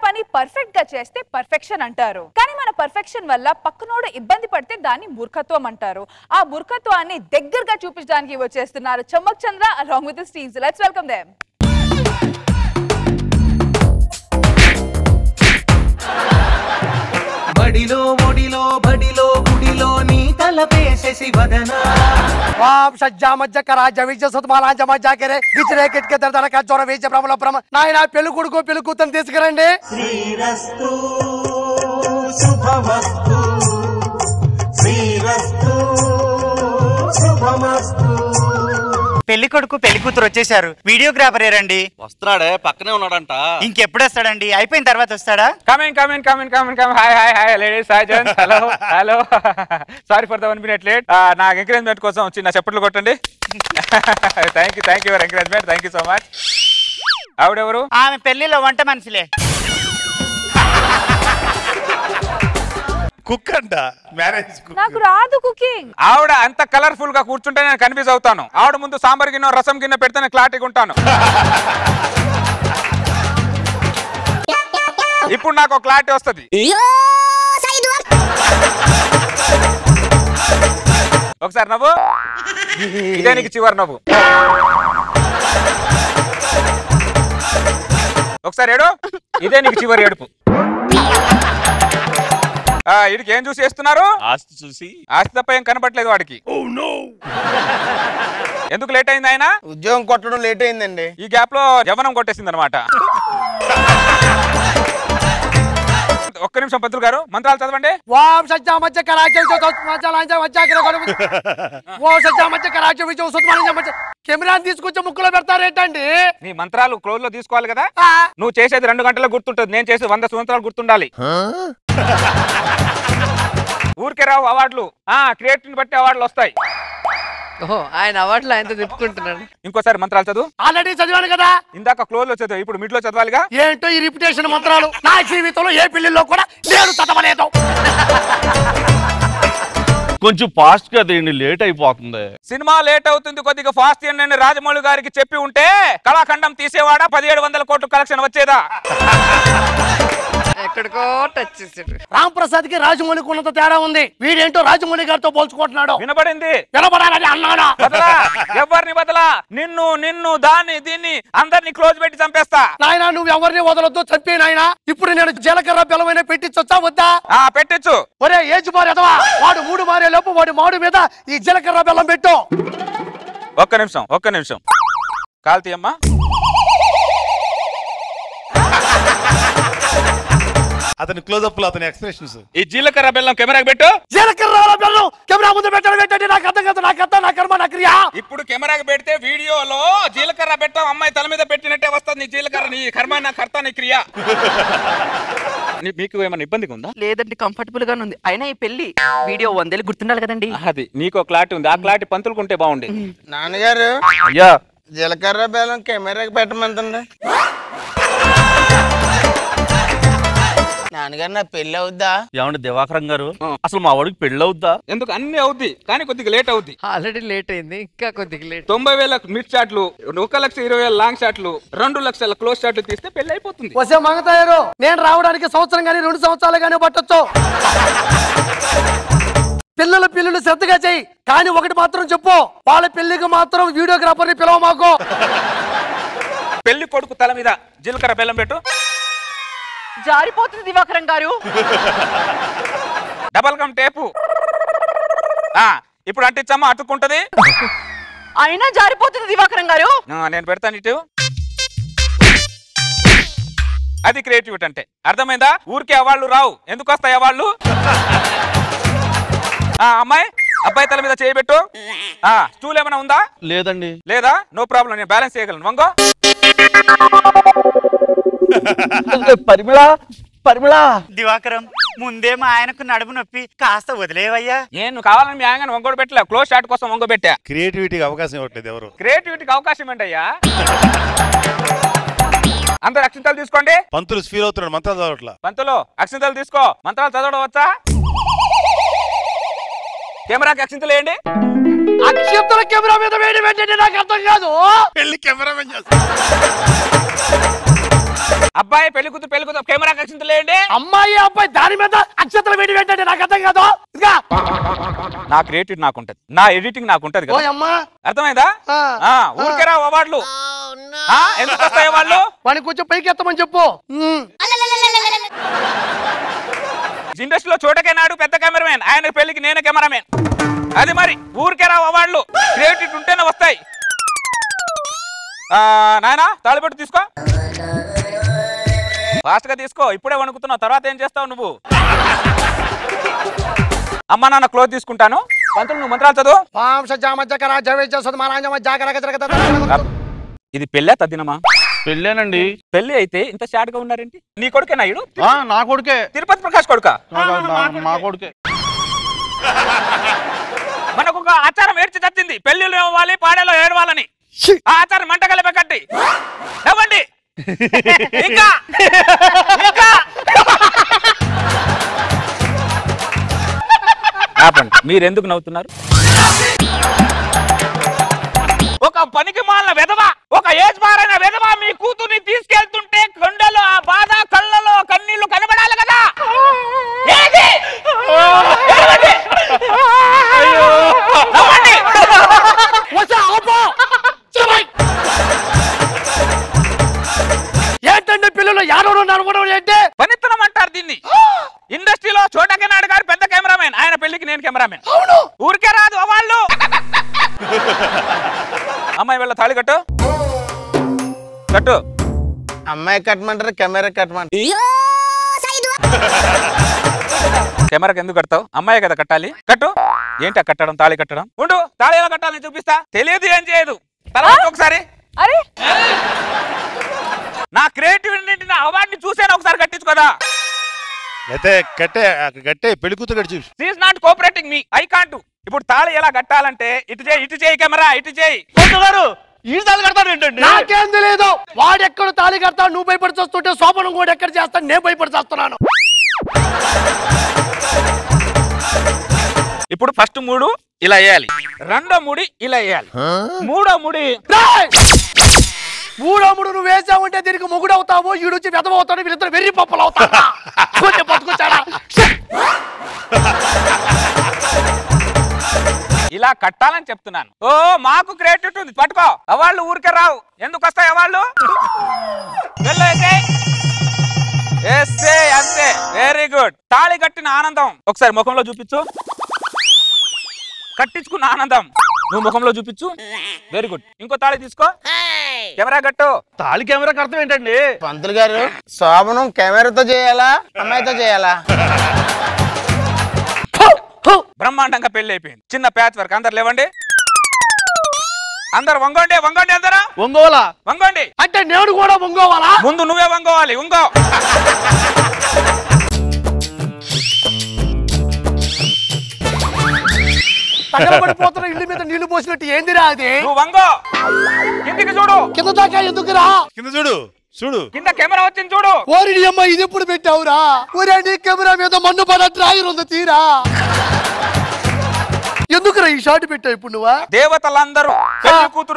పని పర్ఫెక్ట్ గా చేస్తే పర్ఫెక్షన్ అంటారు. కానీ మన పర్ఫెక్షన్ వల్ల పక్కనోడు ఇబ్బంది పడితే దాన్ని మూర్ఖత్వం అంటారు. ఆ మూర్ఖత్వాన్ని దగ్గరగా చూపించడానికి వచ్చేస్తున్నారు చమ్మక్ చంద్ర along with his team. So let's welcome them. బడిలో ఒడిలో బడిలో గుడిలో నీ తలపేసేసి వదనా వాం సజ్జా మజ్జ కరాజ విజ సుతమాలాంజ మజ్జా కరే బిచరే కిట్కే దర్దనక జోర వేజ బ్రహ్మల బ్రహ్మ నాయనా పెళ్లి కొడుకు పెళ్లి కూతురు తీసుకురండి. శ్రీరస్తు శుభమస్తు శ్రీరస్తు శుభమస్తు. పెళ్లి కొడుకు పెళ్లి కూతురు వచ్చేసారు. వీడియోగ్రాఫర్ ఏరండి? వస్తున్నాడే, పక్కనే ఉన్నాడంట. ఇంకెప్పుడు వస్తాడండి? అయిపోయిన తర్వాత వస్తాడా? Coming hi ladies, hi gents, hello sorry for the 1 minute late. నాకు ఎంకరేజ్మెంట్ కోసం చిన్న చప్పట్లు కొట్టండి. Thank you for encouragement, thank you so much. ఆవిడెవరు? ఆమె పెళ్లిలో వంట మనిషిలే. కుక్ అంట, మ్యారేజ్ కుక్. నాకు రాదు కుకింగ్. ఆవిడ అంత కలర్ఫుల్ గా కూర్చుంటే నేను కన్ఫ్యూజ్ అవుతాను. ఆవిడ ముందు సాంబార్ గిన్నె రసం గిన్నె పెడితే నేను క్లారిటీగా ఉంటాను. ఇప్పుడు నాకు క్లారిటీ వస్తుంది. ఒకసారి నవ్వు, ఇదే నీకు చివరి నవ్వు. ఒకసారి ఏడు, ఇదే నీకు చివరి ఏడుపు. వీడికి ఏం చూసి చేస్తున్నారు? ఆస్తి చూసి. ఆస్తి తప్ప ఏం కనపట్లేదు వాడికి. ఎందుకు లేట్ అయింది ఆయన? ఉద్యోగం కొట్టడం లేట్ అయిందండి. ఈ గ్యాప్ లో జవనం కొట్టేసింది అనమాట. ఒక్క నిమిషం పంతులు గారు, మంత్రాలు చదవండి. వాం సజ్జా మజ్జ కరాజ విజ సుతమాలాంజ మజ్జా కరే ఓ సజ్జా మజ్జ కరాజ విజ సుతమాలాంజ మజ్జా. కెమెరా తీసుకొచ్చి ముక్కులో పెడతారేంటండి? నీ మంత్రాలు క్లోజ్ లో తీసుకోవాలి కదా. నువ్వు చేసేది 2 గంటలకు గుర్తుంటుంది, నేను చేసేది 100 సంవత్సరాలు గుర్తుండాలి. ఊరికే రావు అవార్డులు, క్రియేటివ్ బట్టి అవార్డులు వస్తాయి. ఆయన అవార్డులు ఆయనతో తిప్పుకుంటున్నాడు. ఇంకోసారి మంత్రాలు చదువు. ఆల్రెడీ చదివాను కదా. ఇందాక క్లోజ్ లో చదువు, ఇప్పుడు మిడ్ లో చదవాలిగా. ఏంటో ఈ రిపిటేషన్ మంత్రాలు? నా జీవితంలో ఏ పెళ్లిలో కూడా నేను చదవలేదు. కొంచెం ఫాస్ట్ గా తీయండి, లేట్ అయిపోతుంది. సినిమా లేట్ అవుతుంది, కొద్దిగా ఫాస్ట్ చేయండి రాజమౌళి గారికి చెప్పి ఉంటే కళాఖండం తీసేవాడా 1700 కోట్లు కలెక్షన్ వచ్చేదా? ఎక్కడికో టచ్ చేసాడు. రామ్ ప్రసాద్ కి రాజమౌళికి ఉన్నంత తేడా ఉంది. వీడేంటో రాజమౌళి గారితో పోల్చుకుంటున్నాడు. వినబడింది, వినబడాలని అన్నాడా? బదలా ఎవరిని బదలా, నిన్ను దాన్ని దీన్ని అందరిని క్లోజ్ పెట్టి చంపేస్తా. నాయనా నువ్వు ఎవరిని వదలొద్దు, చంపే నాయనా. ఇప్పుడు నేను జీలకర్ర బెల్లమైన పెట్టించొచ్చా వద్దా? పెట్టించు. ఒరే ఏజ్ మారేదవా, వాడు 3 మారే లోపు వాడి మాడు మీద ఈ జీలకర్ర బెల్లం పెట్టు. ఒక్క నిమిషం కాల్తీ అమ్మా. అతని క్లోజ్అప్ లో అతని ఎక్స్ప్రెషన్స్. ఈ జీలకర్ర బెల్లం కెమెరాకి పెట్టు. జీలకర్ర బెల్లం కెమెరా ముందు పెట్టడం ఏంటంటే నాకు అర్థం కాదు. నా కర్మ నా క్రియ. ఇప్పుడు కెమెరాకి పెడితే వీడియోలో జీలకర్ర పెట్టాం, అమ్మాయి తల మీద పెట్టినట్టే వస్తుంది నీ జీలకర్ర. నీ కర్మ నా కర్త నీ క్రియ. మీకు ఏమైనా ఇబ్బందిగా ఉందా? లేదండి, కంఫర్టబుల్ గానే ఉంది. అయినా ఈ పెళ్లి వీడియో 100 ఏళ్ళు గుర్తుండాలి కదండి. అది నీకు క్లారిటీ ఉంది, ఆ క్లారిటీ పంతులుకుంటే బాగుండే. నాన్నగారు అయ్యా జీలకర్ర బెల్లం కెమెరాకి పెట్టమంటుండే. నాన్నగారు నా పెళ్లి అవుద్దా? ఏమండి దివాకరం గారు, అసలు మా వాడికి పెళ్లి అవుద్దా? ఎందుకు అన్ని అవుద్ది, కానీ కొద్దిగా లేట్ అవుద్ది. ఆల్రెడీ లేట్ అయింది, ఇంకా కొద్దిగా లేట్. 90,000 మిడ్ షాట్లు, 1,20,000 లాంగ్ షాట్లు, 2 లక్షల క్లోజ్ షాట్లు తీస్తే పెళ్లి అయిపోతుంది. వసే మంగతాయారు, నేను రావడానికి సంవత్సరం గానీ 2 సంవత్సరాలు గానీ పట్టొచ్చు. పిల్లలు శ్రద్ధగా చెయ్యి, కానీ ఒకటి మాత్రం చెప్పు, వాళ్ళ పెళ్లికి మాత్రం వీడియోగ్రాఫర్ ని పిలవ మాకు. పెళ్లి కొడుకు తల మీద జీలకర్ర బెల్లం పెట్టు. జారిపోతుంది Divakaram garu. Double gum tape. ఇప్పుడు అంటించమ్మా, అతుక్కుంటది. అయినా జారిపోతుంది దివాకరం గారు. నేను పెడతాను ఇటు. అది క్రియేటివిటీ అంటే, అర్థమైందా? ఊరికే అవాళ్ళు రావు, ఎందుకు వస్తాయి అవాళ్ళు? అమ్మాయి అబ్బాయి తల మీద చేయబెట్టు. స్టూల్ ఏమైనా ఉందా? లేదండి. లేదా? నో ప్రాబ్లం, నేను బ్యాలెన్స్ చేయగలను. వంగో. పరిమళ దివాకరం, ముందేమో ఆయనకు నడుము నొప్పి, కాస్త వదిలేవయ్యా. నేను కావాలని మీ ఆయన వంగోడు పెట్టలే, క్లోజ్ షాట్ కోసం వంగో పెట్టా. క్రియేటివిటీకి అవకాశం ఇవ్వట్లేదు ఎవరు. క్రియేటివిటీకి అవకాశం ఏంటయ్యా? అందరు అక్షింతలు తీసుకోండి. పంతులు ఫీల్ అవుతున్నాడు, మంత్రాలు చదవట్లా. పంతులు అక్షింతలు తీసుకో. మంత్రాలు చదవడం వచ్చా? కెమెరాకి అక్షింతలు వేయండి. అక్షింతల కెమెరా మీద వేడి పెట్టండి, నాకు అర్థం కాదు. పెళ్లి కెమెరా అబ్బాయి పెళ్లి కూతురు కెమెరా కక్షించలేండి. అమ్మాయి అబ్బాయి దాని మీద అక్షతలు వేడి ఏంటంటే నాకు అర్థం కాదు. నా క్రియేటివ్ నాకుంటది, నా ఎడిటింగ్ నాకుంటది కదా. అమ్మా అర్థమైందా? ఊరికేరా అవార్డులు ఎందుకు వస్తాయి వాళ్ళు? వాడిని కొంచెం పైకి ఎత్తమని చెప్పు. ఇండస్ట్రీలో చోటకే నాడు పెద్ద కెమెరామెన్, ఆయన పెళ్లికి నేనే కెమెరామెన్. అది మరి ఊరికేరా అవార్డులు, క్రియేటివ్ ఉంటేనే వస్తాయి. నాయనా తాళిబొట్టు తీసుకో, ఫాస్ట్ గా తీసుకో. ఇప్పుడే వణుకుతున్నావు, తర్వాత ఏం చేస్తావు నువ్వు? అమ్మ నాన్న క్లోజ్ తీసుకుంటాను. పంతులు నువ్వు మంత్రాలు చదువు. ఇది పెళ్ళా తద్దినమా? పెళ్ళేనండి. పెళ్లి అయితే ఇంత షార్ట్ గా ఉన్నారేంటి? నీ కొడుకే నాయుడు? నా కొడుకే. తిరుపతి ప్రకాష్ కొడుకా? మా కొడుకే. మనకు ఒక ఆచారం ఏడ్చి తచ్చింది, పెళ్లిలో ఇవ్వాలి పాడేలో ఏడవాలని. ఆ ఆచారం మంట కలిపే కట్టి నవ్వండి. ఇంకా మీరెందుకు నవ్వుతున్నారు? ఒక పనికి మాలిన వెధవ, ఒక ఏజ్ బారైన వెధవ మీ కూతుర్ని తీసుకెళ్తుంటే కొండలో ఆ బాధ కళ్ళలో కన్నీళ్లు కనబడాలి కదా. ఏంటంటే పిల్లలు యారో నడవడం ఏంటి? పనితనం అంటారు దీన్ని. ఇండస్ట్రీలో చోటకే నాయుడు గారు పెద్ద కెమెరామెన్, ఆయన పెళ్లికి నేను కెమెరామెన్. ఊరికే రాదు వాళ్ళు. అమ్మాయి వెళ్ళ తాళి కట్టు. అమ్మాయి కట్టమంటారు, కెమెరా కట్టమంటారు. కెమెరాకి ఎందుకు కడతావు? అమ్మాయి కదా కట్టాలి, కట్టు. ఏంటి కట్టడం? తాళి కట్టడం. ఉండు, తాళి ఎలా కట్టాలని చూపిస్తా. తెలియదు, ఏం చేయదు. తర్వాత ఒకసారి అరే నా క్రియేటివిటీ అవార్డుని చూసాను, ఒకసారి కట్టించుకోదా? అయితే కట్టే పెళ్లి కూతురు కట్టి చూసి. She is not cooperating me, I can't. ఇప్పుడు తాళి ఎలా కట్టాలంటే ఇటు చేయి కెమెరా, ఇటు చేయి. ఈ తాళి కడతాడు ఏంటండి? నాకేం తెలియదు. వాడు ఎక్కడ తాళి కడతాడు, నువ్వు భయపడి చూస్తుంటే శోభనం కూడా ఎక్కడ చేస్తాను, నేను భయపడి చేస్తున్నాను. ఇప్పుడు ఫస్ట్ 3 ఇలా వేయాలి, రెండో 3 ఇలా వేయాలి, మూడో 3 నువ్వు వేసావుంటే దీనికి మొగుడు అవుతావు, ఈడుచి వెదవవుతాడు, వీళ్ళిద్దరు వెర్రి పప్పులు అవుతాడా? బతుకొచ్చాడా? ఇలా కట్టాలని చెప్తున్నాను. ఓ మాకు క్రియేటివిటీ ఉంది, పట్టుకో. అవాళ్ళు ఊరికే రావు. ఎందుకు వస్తాయి అవాళ్ళు? అంతే, వెరీ గుడ్. తాళి కట్టిన ఆనందం ఒకసారి ముఖంలో చూపించు. కట్టించుకున్న ఆనందం నువ్వు ముఖంలో చూపించు. Very good. ఇంకో తాళి తీసుకో, కెమెరా కట్టు. తాళి కెమెరా కడతాం ఏంటండి? పంతులు గారు, శోభనం కెమెరాతో చేయాలా, అమ్మాయితో చేయాలా? బ్రహ్మాండంగా పెళ్లి అయిపోయింది. చిన్న ప్యాచ్ వర్క్. అందరు లేవండి, అందరు వంగోండి, అందరూ వంగోండి. అంటే నేను కూడా వంగోవాలా? ముందు నువ్వే వంగోవాలి, వంగో. తగలబడిపోతున్న ఇల్లు మీద నీళ్లు పోసినట్టు ఏందిరా అది? నువ్వు వంగో, కిందికి చూడు. కింద దాకా ఎందుకురా? కింద చూడు. కింద కెమెరా వచ్చింది చూడు. ఓరి అమ్మ, ఇది ఎప్పుడు పెట్టావురా? ఒరే నీ కెమెరా మీద మన్ను పడ డ్రాయర్ ఉంది, తీరా. ఎందుకురా ఈ షాట్ పెట్టావు ఇప్పుడు నువ్వా? దేవతలందరూ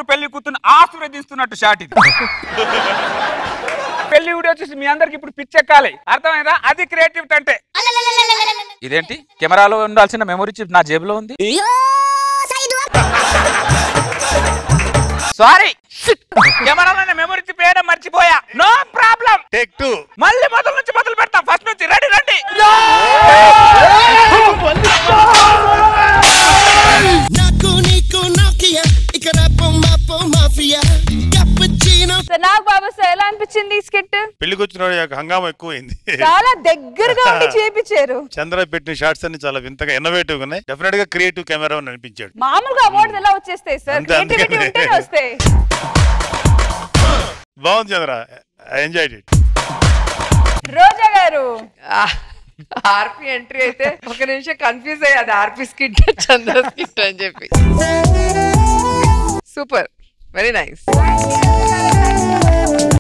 పెళ్లి కూతురు ఆశీర్వదిస్తున్నట్టు షాట్ ఇది. పెళ్లి వీడియో చూసి మీ అందరికి ఇప్పుడు పిచ్చెక్కాలి, అర్థమైందా? అది క్రియేటివిటీ అంటే. ఇదేంటి కెమెరాలో ఉండాల్సిన మెమరీ చిప్ నా జేబులో ఉంది. సారీ, కెమెరాలో మెమరీ చిప్ వేయడం మర్చిపోయా. No problem. టేక్ 2. మళ్ళీ మొదలు నుంచి మొదలు పెడతాం, ఫస్ట్ నుంచి. రెడీ రండి. నాకు బాబు ఎలా అనిపించింది ఈ స్కిట్? పెళ్లికి వచ్చిన హంగామా ఎక్కువైంది. చాలా దగ్గరగా ఉండి చేపించారు. చంద్ర పెట్టిన షార్ట్స్ అన్ని చాలా వింతగా ఇన్నోవేటివ్ ఉన్నాయి. డెఫినెట్ గా క్రియేటివ్ కెమెరా అని అనిపించాడు. మామూలుగా అవార్డ్స్ ఎలా వచ్చేస్తాయి సార్? క్రియేటివిటీ ఉంటేనే వస్తాయి. బాగుంది చంద్ర, ఐ ఎంజాయ్డ్ ఇట్. రోజా గారు, ఆర్పి ఎంట్రీ అయితే ఒక నిమిషం కన్ఫ్యూజ్ అయ్యేది, ఆర్పి స్కిట్ చంద్ర స్కిట్ అని చెప్పి. Super, very nice.